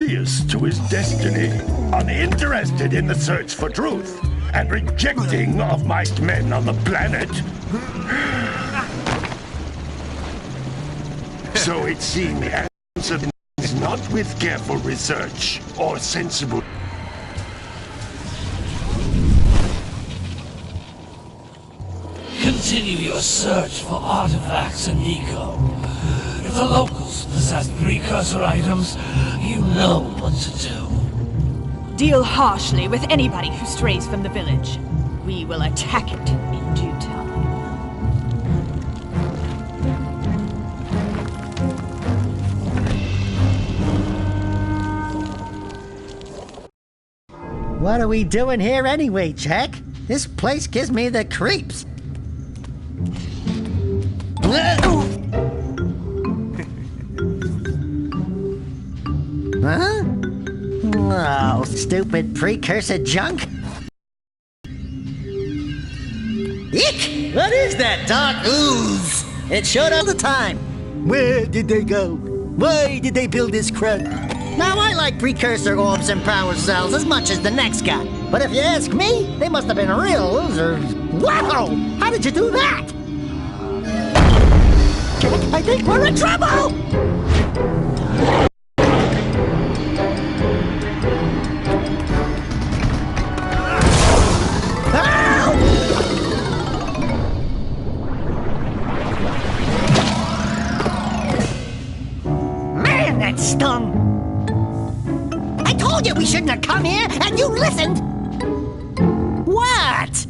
oblivious to his destiny, uninterested in the search for truth, and rejecting of might men on the planet. So it seems the answer is not with careful research or sensible. Continue your search for artifacts in Nico. If the locals possess precursor items, you know what to do. Deal harshly with anybody who strays from the village. We will attack it in due time. What are we doing here anyway, Jack? This place gives me the creeps. Huh? Oh, stupid precursor junk. Eek! What is that dark ooze? It showed all the time. Where did they go? Why did they build this crud? Now, I like precursor orbs and power cells as much as the next guy. But if you ask me, they must have been real losers. Wow! How did you do that? Jack, I think we're in trouble! Man, that stung! I told you we shouldn't have come here, and you listened! What?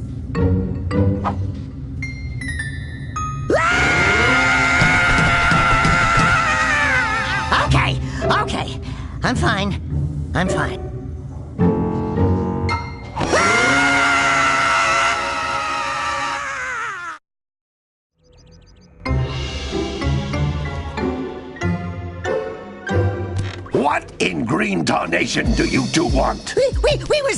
Okay. I'm fine. What in green tarnation do you two want? I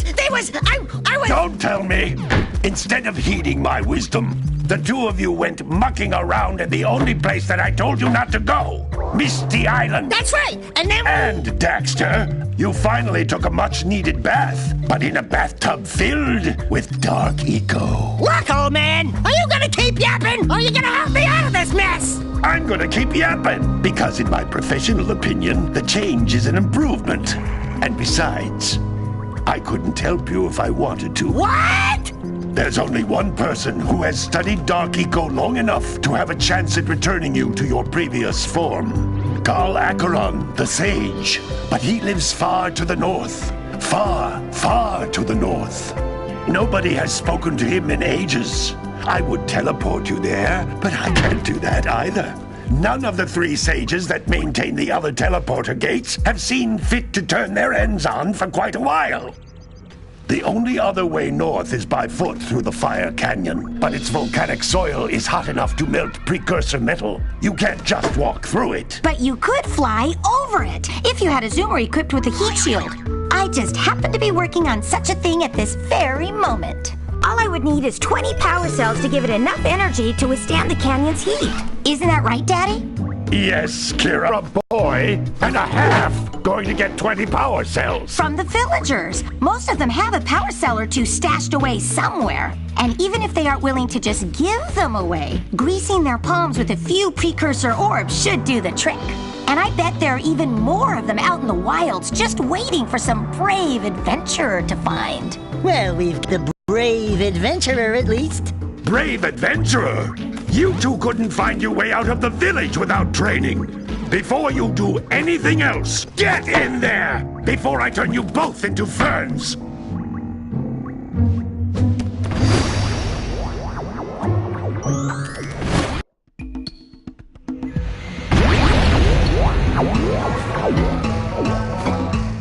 was... Don't tell me! Instead of heeding my wisdom, the two of you went mucking around in the only place that I told you not to go. Misty Island. That's right, and then... And, Daxter, you finally took a much-needed bath, but in a bathtub filled with dark eco. Look, old man, are you gonna keep yapping, or are you gonna help me out of this mess? I'm gonna keep yapping, because in my professional opinion, the change is an improvement. And besides, I couldn't help you if I wanted to. What? There's only one person who has studied Dark Eco long enough to have a chance at returning you to your previous form. Carl Acheron, the Sage. But he lives far to the north. Far, far to the north. Nobody has spoken to him in ages. I would teleport you there, but I can't do that either. None of the three sages that maintain the other teleporter gates have seen fit to turn their ends on for quite a while. The only other way north is by foot through the Fire Canyon, but its volcanic soil is hot enough to melt precursor metal. You can't just walk through it. But you could fly over it, if you had a zoomer equipped with a heat shield. I just happen to be working on such a thing at this very moment. All I would need is 20 power cells to give it enough energy to withstand the canyon's heat. Isn't that right, Daddy? Yes, Kira, a boy and a half going to get 20 power cells. From the villagers. Most of them have a power cell or two stashed away somewhere. And even if they aren't willing to just give them away, greasing their palms with a few precursor orbs should do the trick. And I bet there are even more of them out in the wilds just waiting for some brave adventurer to find. Well, we've the brave adventurer at least. Brave adventurer? You two couldn't find your way out of the village without training. Before you do anything else, get in there before I turn you both into ferns.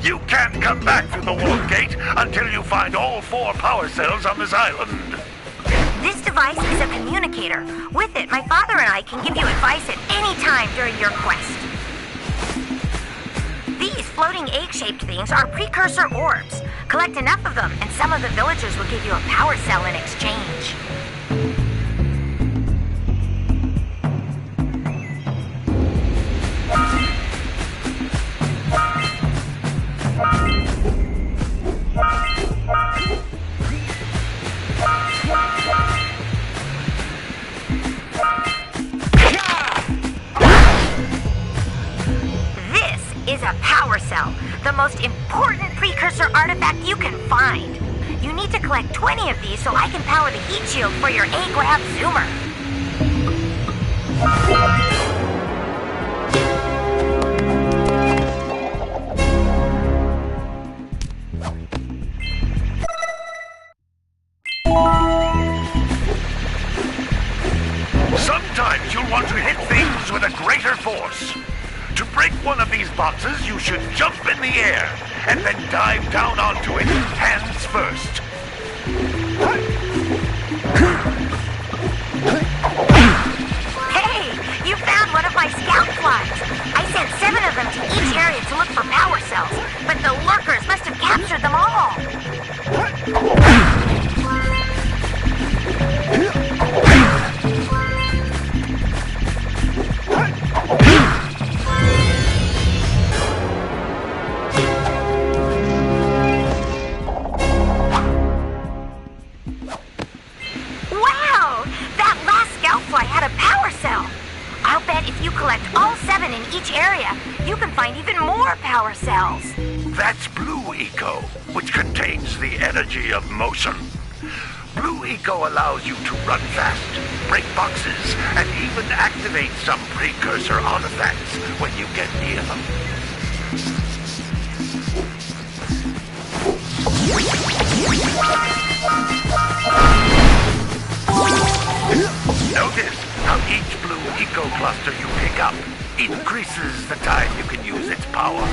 You can't come back through the warp gate until you find all 4 power cells on this island. This device is a communicator. With it, my father and I can give you advice at any time during your quest. These floating egg-shaped things are precursor orbs. Collect enough of them, and some of the villagers will give you a power cell in exchange. cell, the most important precursor artifact you can find. You need to collect 20 of these so I can power the heat shield for your A-Grab zoomer. Sometimes you'll want to hit things with a greater force. To break one of these boxes, you should jump in the air and then dive down onto it, hands first. Hey, you found one of my scout flies. I sent 7 of them to each area to look for power cells, but the lurkers must have captured them all. Wow! That last scout fly had a power cell. I'll bet if you collect all 7 in each area, you can find even more power cells. That's Blue Eco, which contains the energy of motion. Blue Eco allows you to run fast, break boxes, and even activate some precursor artifacts when you get near them. Notice how each Blue Eco cluster you pick up increases the time you can use its power.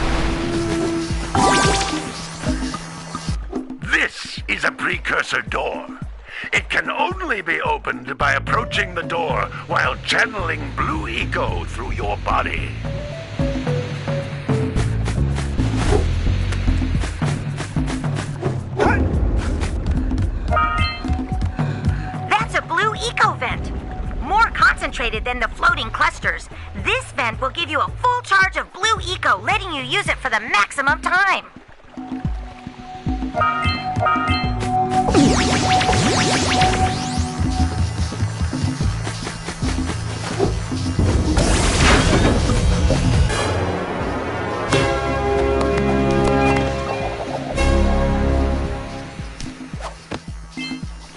This is a precursor door. It can only be opened by approaching the door while channeling Blue Eco through your body. That's a Blue Eco vent. More concentrated than the floating clusters. This vent will give you a full charge of Blue Eco, letting you use it for the maximum time.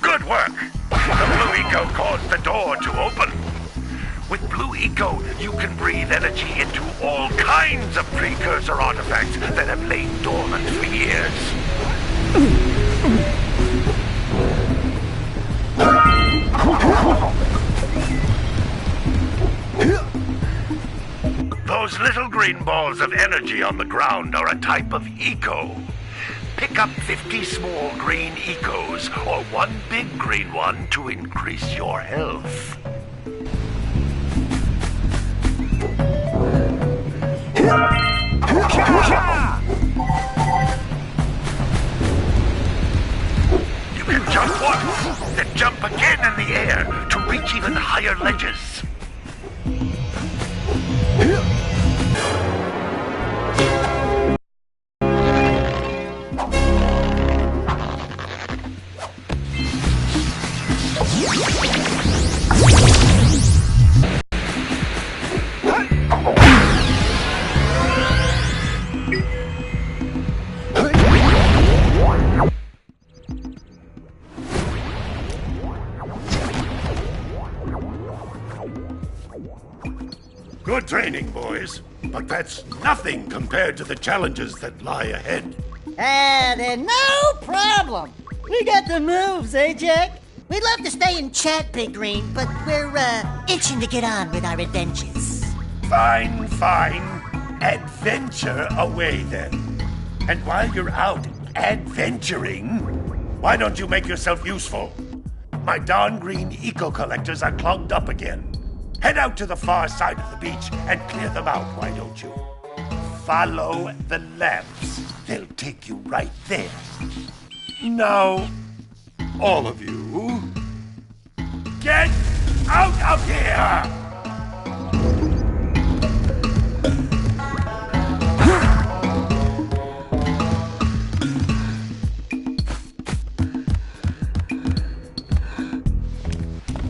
Good work! The Blue Eco caused the door to open. With Blue Eco, you can breathe energy into all kinds of precursor artifacts that have lain dormant for years. Those little green balls of energy on the ground are a type of eco. Pick up 50 small green ecos or one big green one to increase your health. You can jump once, then jump again in the air to reach even higher ledges. Good training, boys. But that's nothing compared to the challenges that lie ahead. Then no problem. We got the moves, eh, Jack? We'd love to stay and chat, Big Green, but we're, itching to get on with our adventures. Fine, fine. Adventure away, then. And while you're out adventuring, why don't you make yourself useful? My darn green eco-collectors are clogged up again. Head out to the far side of the beach and clear them out, why don't you? Follow the lamps. They'll take you right there. Now, all of you, get out of here!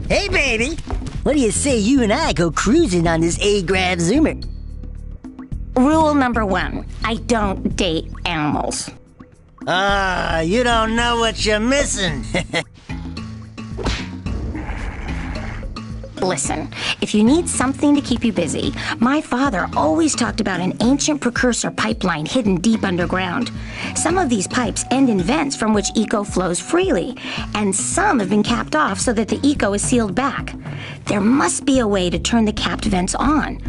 Hey, baby. What do you say you and I go cruising on this A-Grab zoomer? Rule number 1. I don't date animals. Ah, you don't know what you're missing. Listen, if you need something to keep you busy, my father always talked about an ancient precursor pipeline hidden deep underground. Some of these pipes end in vents from which eco flows freely, and some have been capped off so that the eco is sealed back. There must be a way to turn the capped vents on.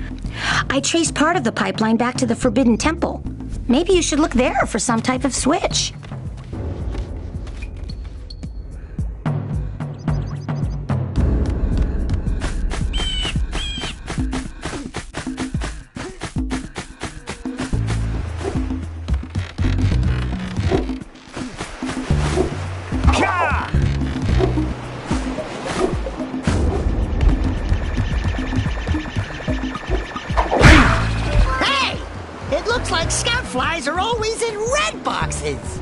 I traced part of the pipeline back to the Forbidden Temple. Maybe you should look there for some type of switch. Looks like scout flies are always in red boxes.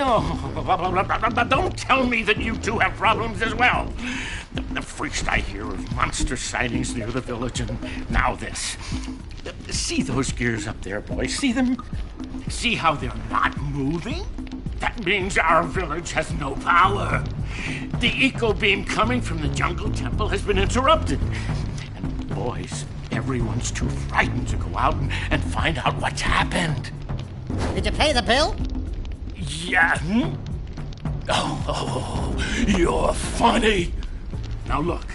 Oh, don't tell me that you two have problems as well. First I hear of monster sightings near the village, and now this. See those gears up there, boys? See them? See how they're not moving? That means our village has no power. The eco beam coming from the jungle temple has been interrupted. And boys, everyone's too frightened to go out and find out what's happened. Did you pay the bill? Yeah. Oh, you're funny. Now look,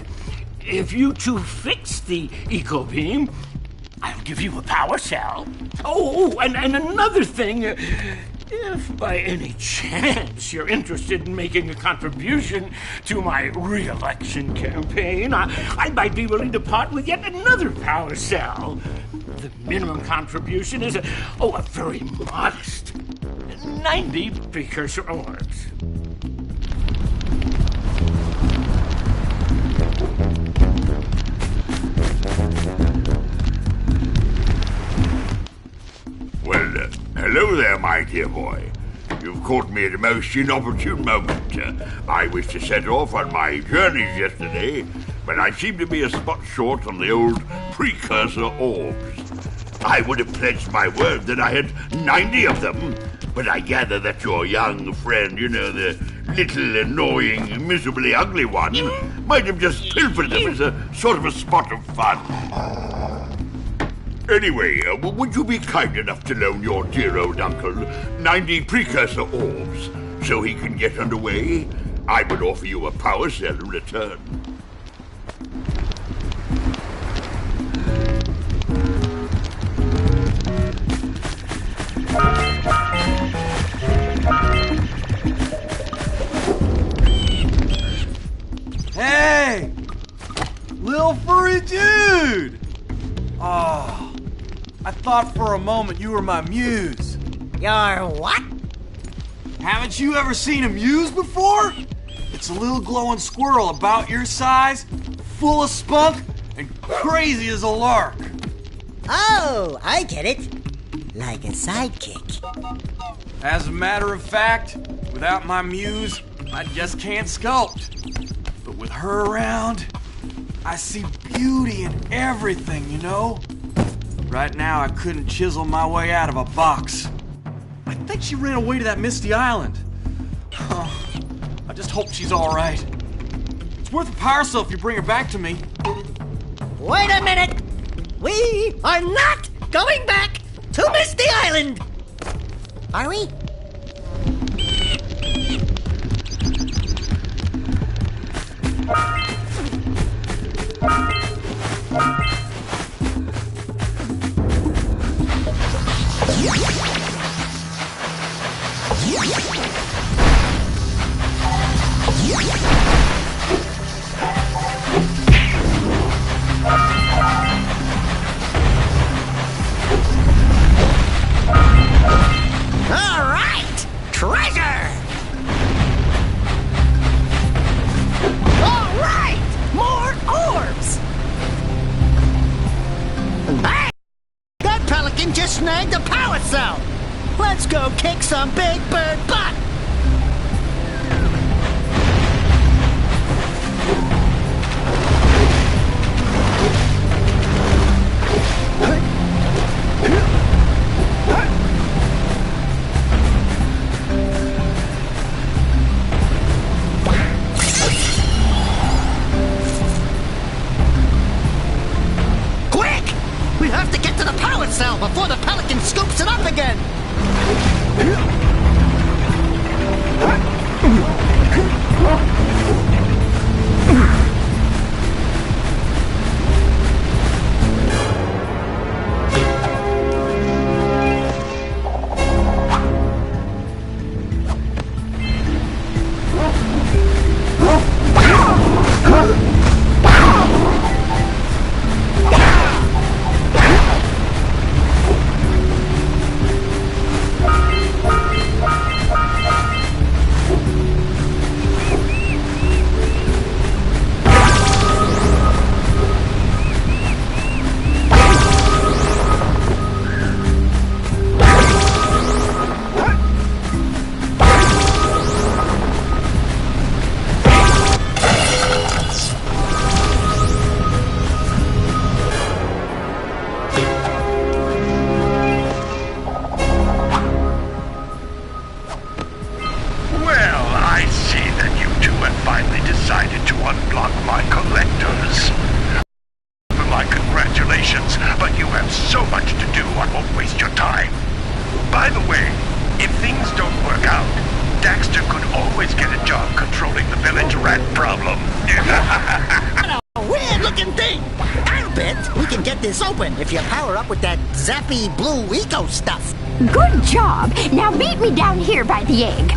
if you two fix the eco beam, I'll give you a power cell. Oh, and another thing. If by any chance you're interested in making a contribution to my re-election campaign, I might be willing to part with yet another power cell. The minimum contribution is a very modest 90 precursor orbs. Well, hello there, my dear boy. You've caught me at a most inopportune moment. I was to set off on my journeys yesterday, but I seem to be a spot short on the old precursor orbs. I would have pledged my word that I had 90 of them, but I gather that your young friend, the little annoying, miserably ugly one, might have just pilfered them as a sort of a spot of fun. Anyway, would you be kind enough to loan your dear old uncle 90 precursor orbs so he can get underway? I would offer you a power cell in return. Hey! Little furry dude! Oh, I thought for a moment you were my muse. Your what? Haven't you ever seen a muse before? It's a little glowing squirrel about your size, full of spunk, and crazy as a lark. Oh, I get it. Like a sidekick. As a matter of fact, without my muse, I just can't sculpt. But with her around, I see beauty in everything, Right now, I couldn't chisel my way out of a box. I think she ran away to that misty island. Oh, I just hope she's all right. It's worth a power cell if you bring her back to me. Wait a minute! We are not going back to Misty Island! Are we? All right! Treasure! All right! More orbs! Hey! That pelican just snagged a power cell! Let's go kick some big bird butt! now, before the pelican scoops it up again! If you power up with that zappy blue eco stuff. Good job! Now meet me down here by the egg.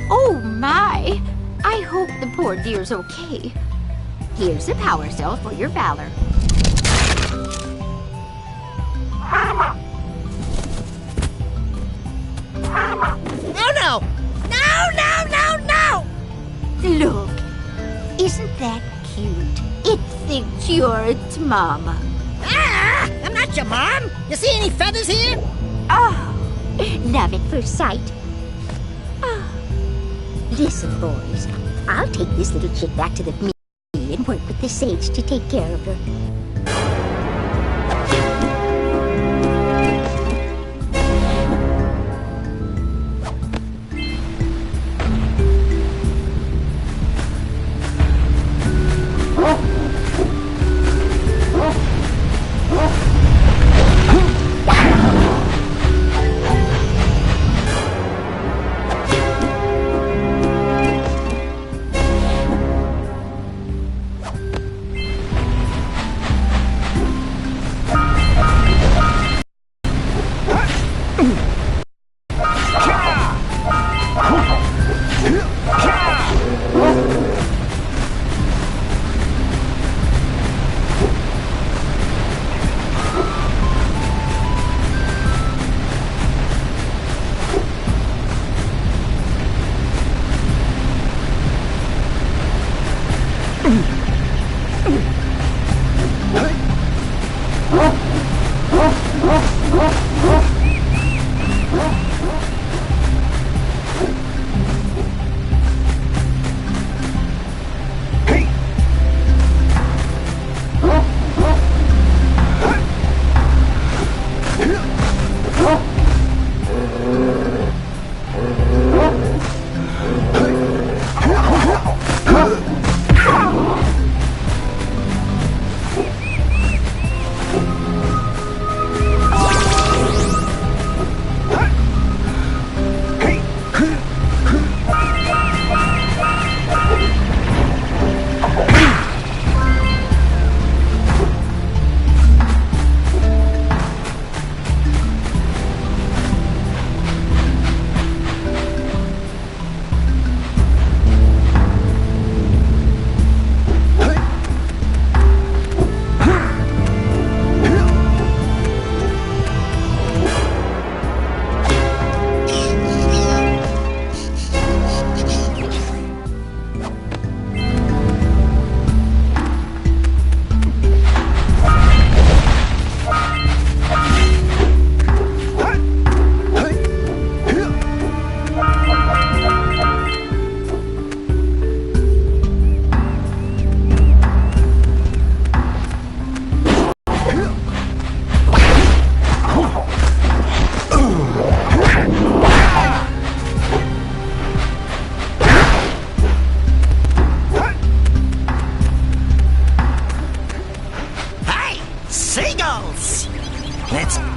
Oh my! I hope the poor dear's okay. Here's a power cell for your valor. Oh no! No, no, no, no! Look, isn't that cute? It thinks you're its mama. Ah! I'm not your mom! You see any feathers here? Oh, love at first sight. Oh. Listen, boys, I'll take this little chick back to the me and work with the sage to take care of her.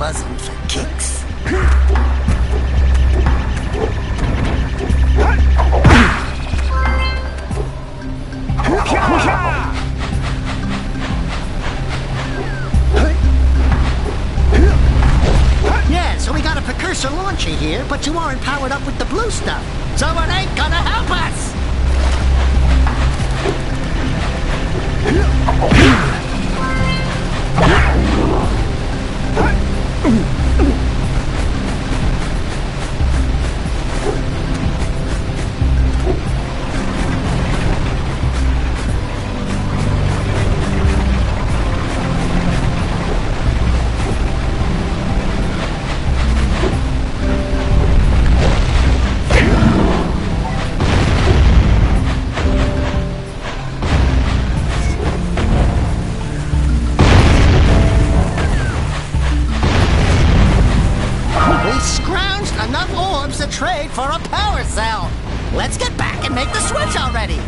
buzzing for kicks. Yeah, so we got a precursor launcher here, but you aren't powered up with the blue stuff. So it ain't gonna help us! Trade for a power cell. Let's get back and make the switch already.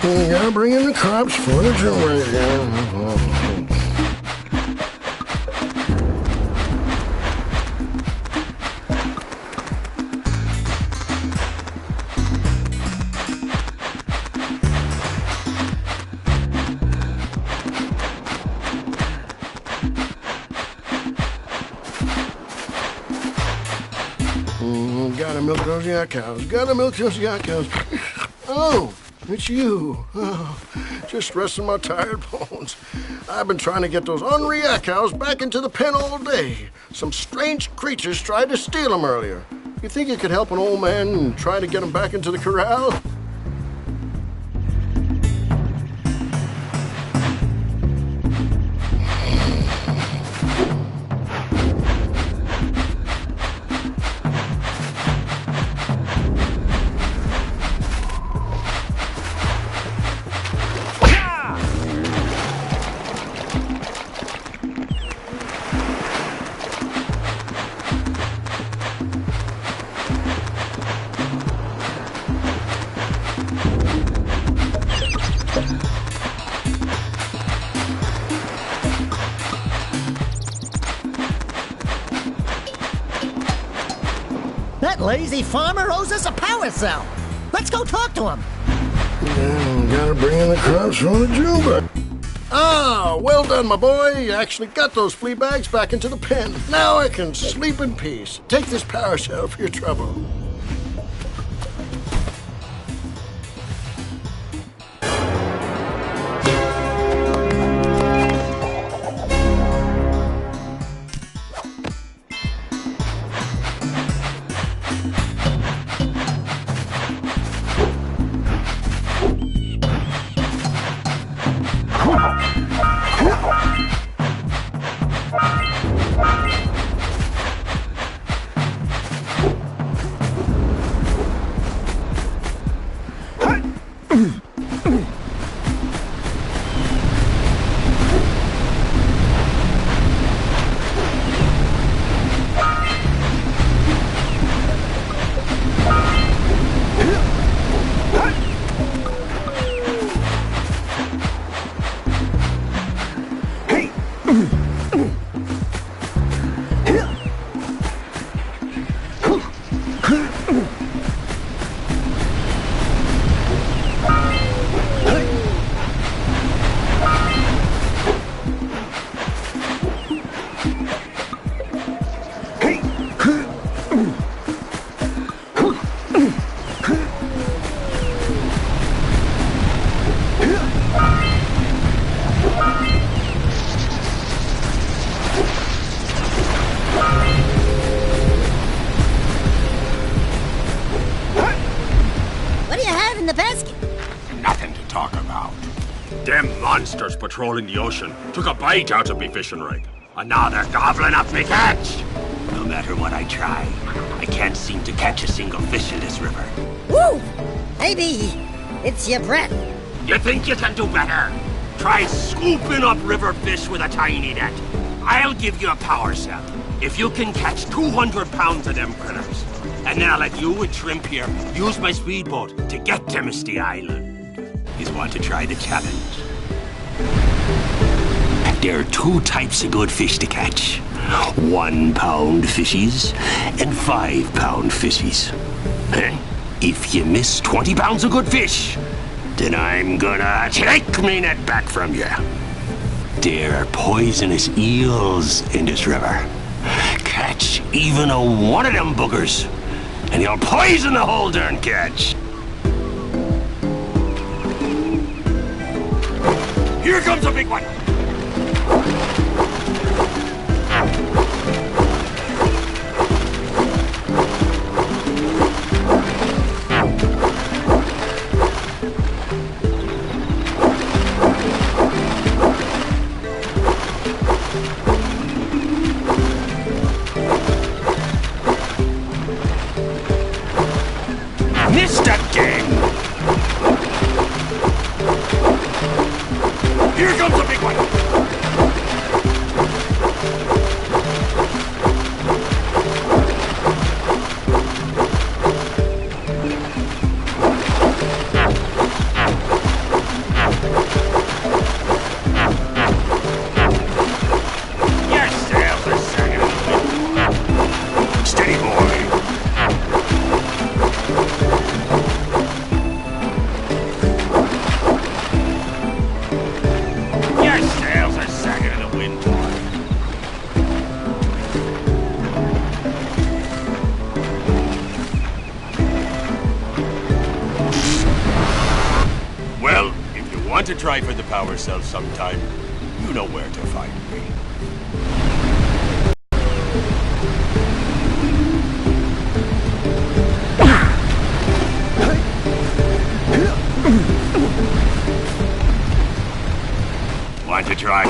You gotta bring in the cops for the jury again. Gotta milk those yak cows. Gotta milk those yak cows. Oh, it's you. Oh, just resting my tired bones. I've been trying to get those ornery yak cows back into the pen all day. Some strange creatures tried to steal them earlier. You think you could help an old man and try to get them back into the corral? That lazy farmer owes us a power cell. Let's go talk to him. Yeah, gotta bring in the cops from the Juba. Ah, well done, my boy. You actually got those flea bags back into the pen. Now I can sleep in peace. Take this power cell for your trouble. Monsters patrolling the ocean took a bite out of me fishing rig. And now they're gobbling up me catch. No matter what I try, I can't seem to catch a single fish in this river. Woo! Maybe it's your breath. You think you can do better? Try scooping up river fish with a tiny net. I'll give you a power cell if you can catch 200 pounds of them critters. And then I'll let you and Shrimp here use my speedboat to get to Misty Island. You want to try the challenge? There are two types of good fish to catch. 1 pound fishies and 5 pound fishies. If you miss 20 pounds of good fish, then I'm gonna take me net back from you. There are poisonous eels in this river. Catch even one of them boogers, and you'll poison the whole darn catch. Here comes a big one. Missed again. Here comes a big one. To try for the power cell sometime, you know where to find me. Want to try?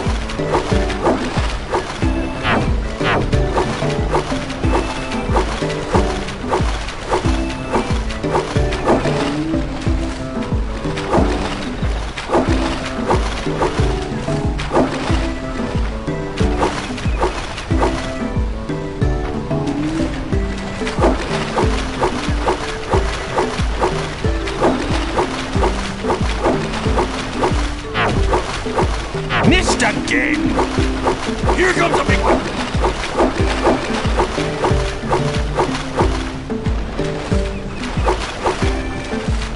Missed again! Here comes a big one!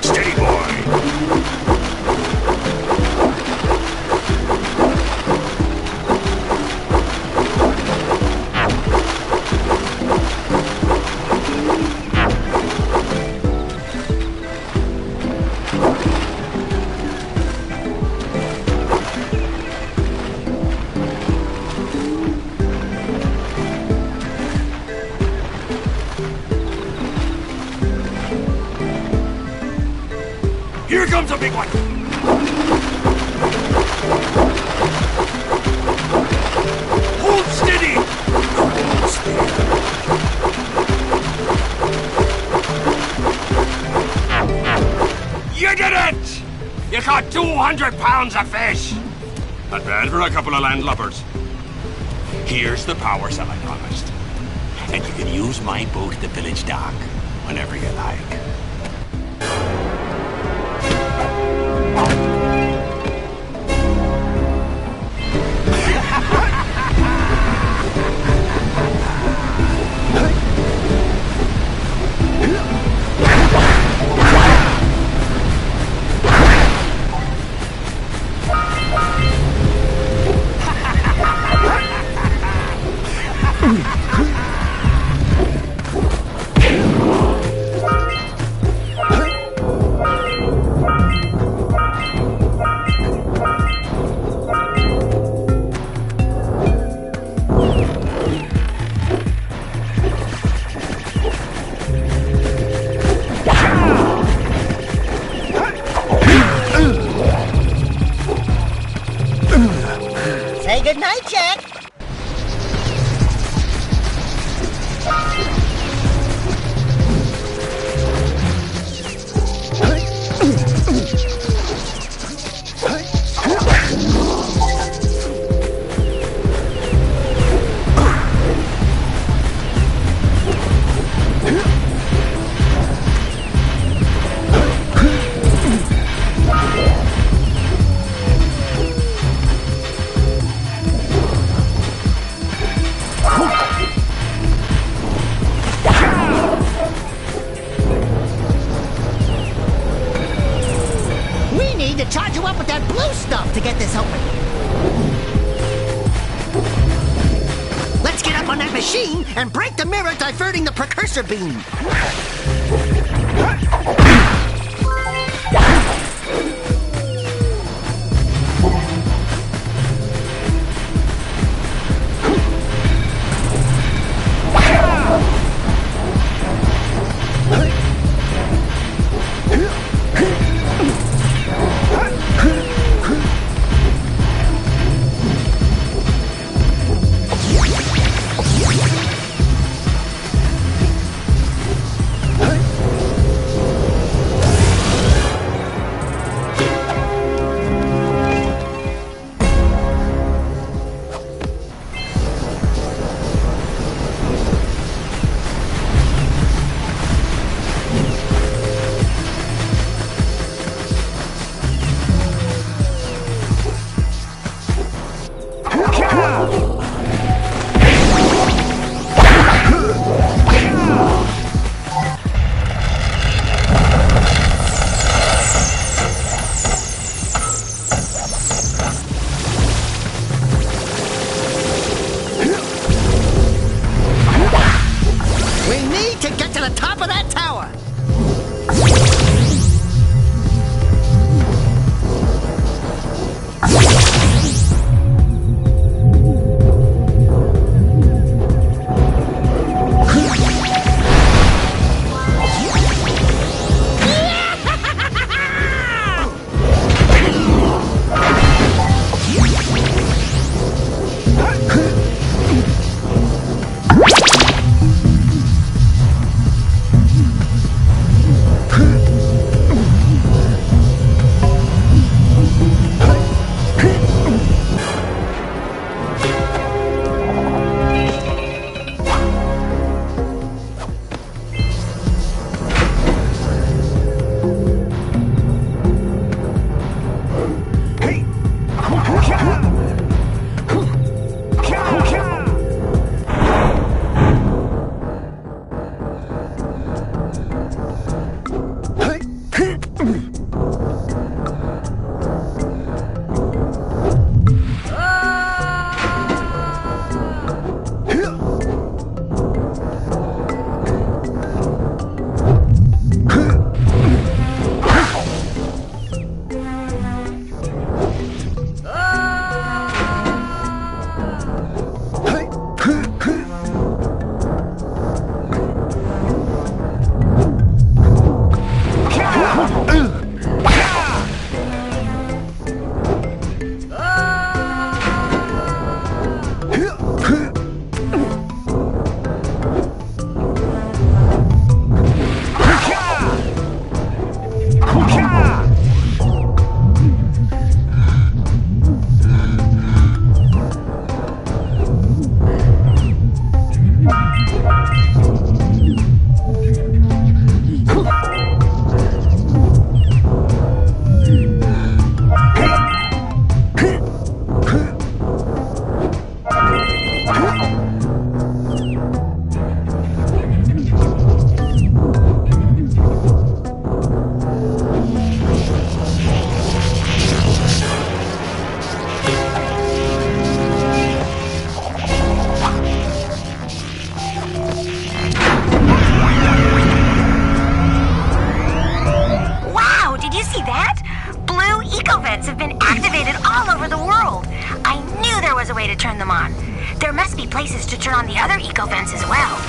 Steady, boy! comes a big one! Hold steady! You did it! You caught 200 pounds of fish! Not bad for a couple of landlubbers. Here's the power cell I promised. And you can use my boat at the village dock whenever you like. Say goodnight, Jack. To charge you up with that blue stuff to get this open. Let's get up on that machine and break the mirror diverting the precursor beam. to turn them on. There must be places to turn on the other eco vents as well.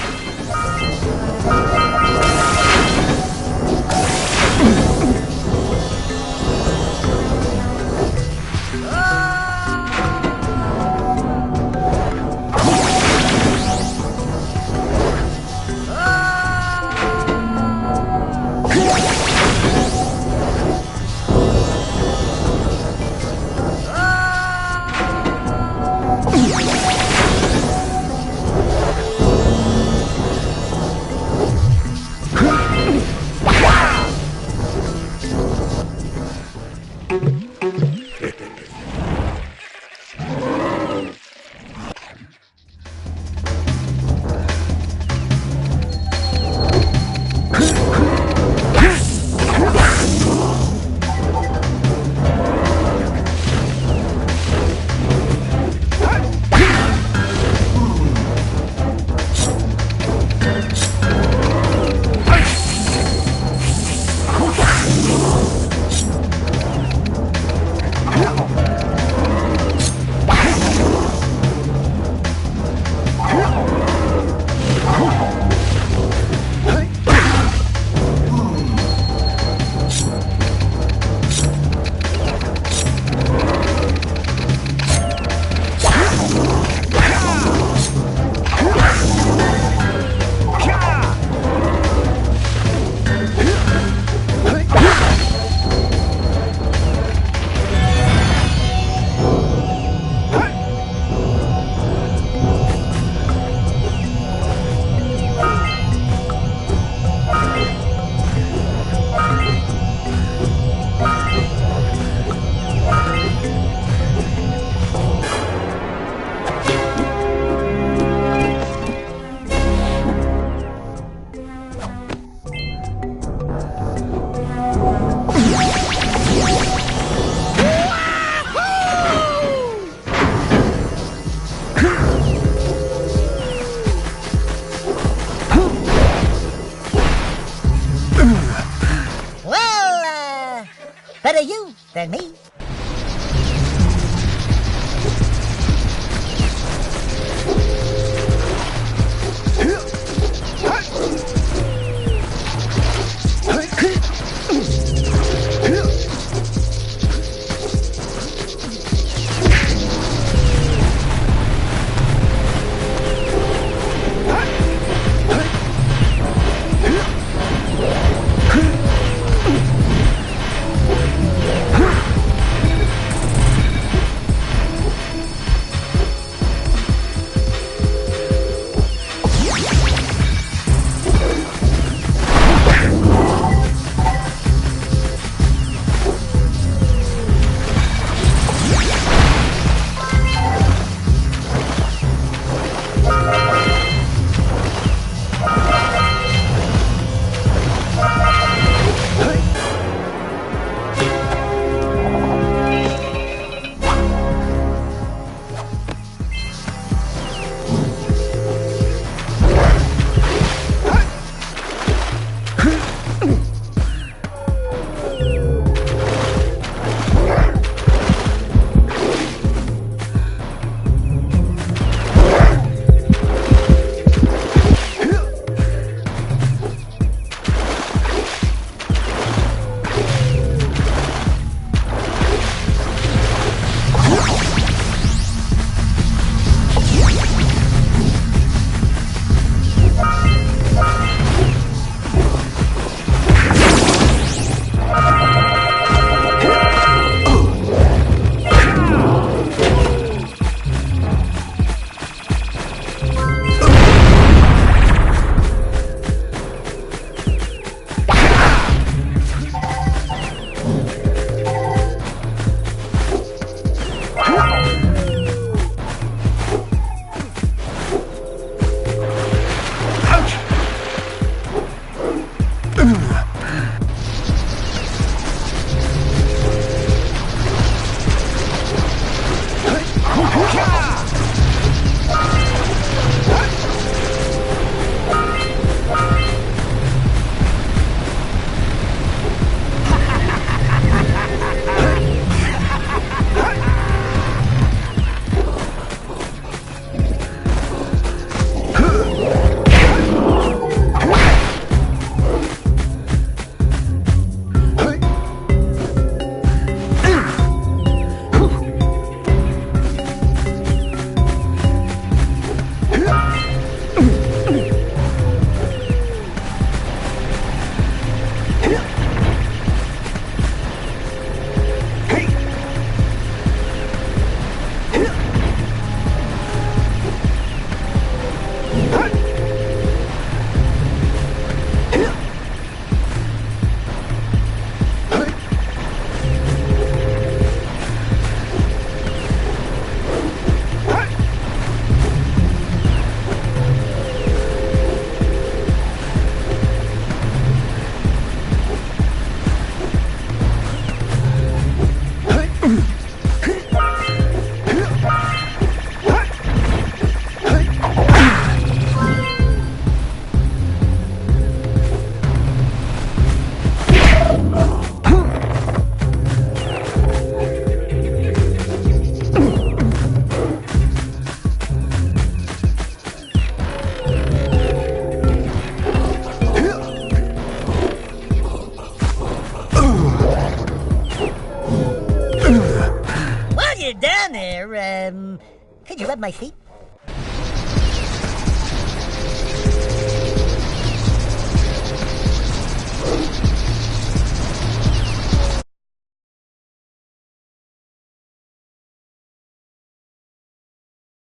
Better you than me. Could you rub my feet?